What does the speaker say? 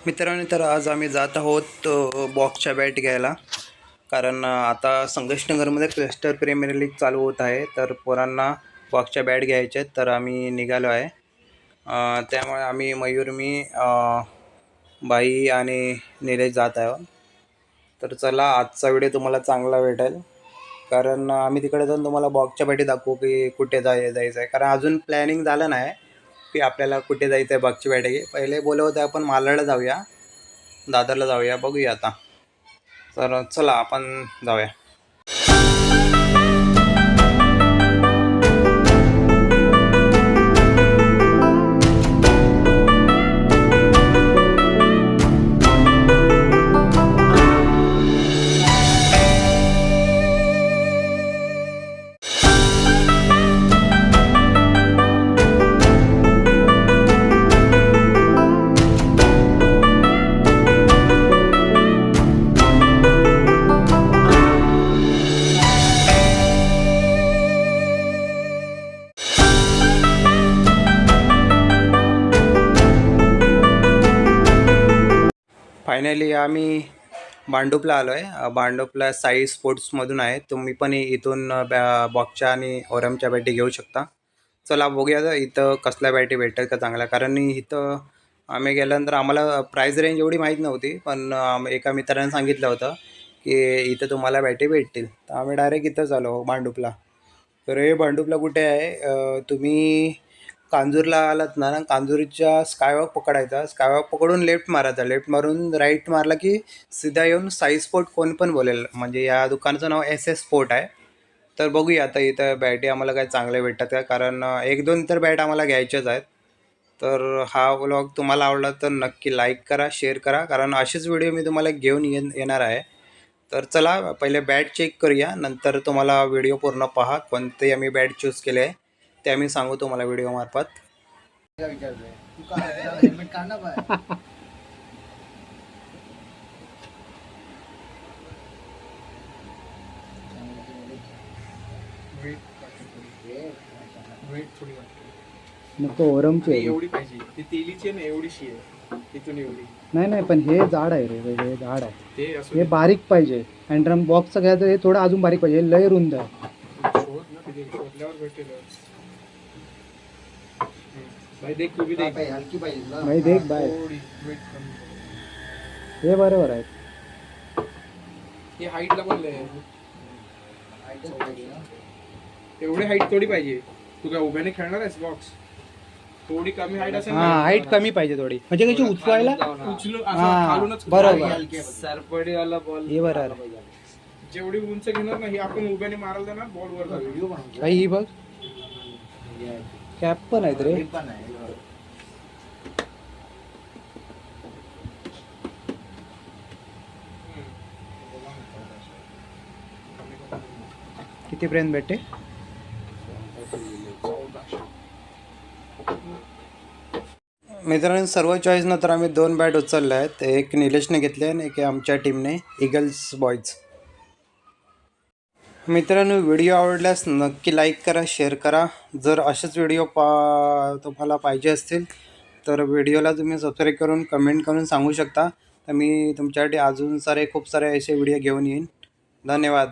मित्रांनो, तर आज आम्ही जात आहोत बॉक्सच्या बॅट घ्यायला. कारण आता संघर्षनगरमध्ये क्लस्टर प्रीमियर लीग चालू होत आहे, तर पोरांना बॉक्सच्या बॅट घ्यायच्या आहेत. तर आम्ही निघालो आहे. त्यामुळे आम्ही मयूर, मी, बाई आणि निलेश जात आहोत. तर चला, आजचा व्हिडिओ तुम्हाला चांगला भेटेल, कारण आम्ही तिकडे जाऊन तुम्हाला बॉक्सच्या बॅटी दाखवू की कुठे जायचं आहे. कारण अजून प्लॅनिंग झालं नाही की आपल्याला कुठे जायचं आहे बॉक्सची बॅट घे. पहिले बोलवतं आपण मालाडला जाऊया, दादरला जाऊया, बघूया आता. तर चला आपण जाऊया. फायनली आम्ही भांडुपला आलो आहे. भांडुपला साई स्पोर्ट्समधून आहे. तुम्ही पण इथून बॉक्सच्या आणि ओरमच्या बॅटी घेऊ शकता. चला बघूया इथं कसल्या बॅटी भेटतात का चांगल्या. कारण इथं आम्ही गेल्यानंतर आम्हाला प्राईस रेंज एवढी माहीत नव्हती, पण एका मित्राने सांगितलं होतं की इथं तुम्हाला बॅटी भेटतील. तर आम्ही डायरेक्ट इथंच आलो भांडुपला. तर हे भांडुपला कुठे आहे, तुम्ही कांजूरला आलात ना, कांजूरच्या स्कायवॉक पकडायचा. स्कायवॉक पकडून लेफ्ट मारायचा. लेफ्ट मारून राईट मारला की सीधा येऊन साई स्पोर्ट कोण पण बोलेल. म्हणजे या दुकानाचं नाव SS स्पोर्ट आहे. तर बघूया आता इथं बॅटी आम्हाला काय चांगले भेटतात का, कारण 1-2 तर बॅट आम्हाला घ्यायच्याच आहेत. तर हा व्लॉग तुम्हाला आवडला तर नक्की लाईक करा, शेअर करा, कारण असेच व्हिडिओ मी तुम्हाला घेऊन येणार आहे. तर चला पहिले बॅट चेक करूया, नंतर तुम्हाला व्हिडिओ पूर्ण पहा. कोणते आम्ही बॅट चूज केले आहे ते आम्ही सांगू तुम्हाला व्हिडिओ मार्फत. नको ओरमची आहे. एवढी पाहिजे ती तेलीची आहे ना, एवढीशी आहे इथून एवढी. नाही पण हे जाड आहे रे, हे जाड आहे. ते असं हे बारीक पाहिजे. हँड्रम बॉक्सचं घ्यायचं, हे थोडं अजून बारीक पाहिजे. हे लय रुंद आहे. शोध ना, तिथे शोधल्यावर भेटेल. भाई देख, तू भी देख. हलकी पाहिजे ना. भाई देख बाय, थोडी वेट कमी. हे बरोबर आहे. हे हाईटला पण लय आहे. आयटम पाहिजे ना. एवढी हाईट थोडी पाहिजे. तू काय उभ्याने खेळणार आहेस बॉक्स? थोडी कमी हाईट असेल हा, हाईट कमी पाहिजे थोडी, म्हणजे कशी उचलायला. उचलू हा, खालूनच बरोबर. सरपडी वाला बॉल हे बरोबर. जेवढी उंच घेणार ना, ही आपण उभ्याने मारायला ना बॉल वर जाईल. व्हिडिओ बनवतो. भाई ही बघ, कॅप पण आहेत रे. हे पण आहे. कितीपर्यंत भेटते? मित्रांनो, सर्व चॉईसनं तर आम्ही 2 बॅट उचलल्या आहेत. एक निलेशने घेतले आणि एक आमच्या टीमने, ईगल्स बॉयज. मित्रांनो, व्हिडिओ आवडल्यास नक्की लाईक करा, शेअर करा. जर असेच व्हिडिओ तुम्हाला पाहिजे असतील तर व्हिडिओला तुम्ही सबस्क्राईब करून कमेंट करून सांगू शकता. तर मी तुमच्यासाठी अजून खूप सारे असे व्हिडिओ घेऊन येईन. धन्यवाद.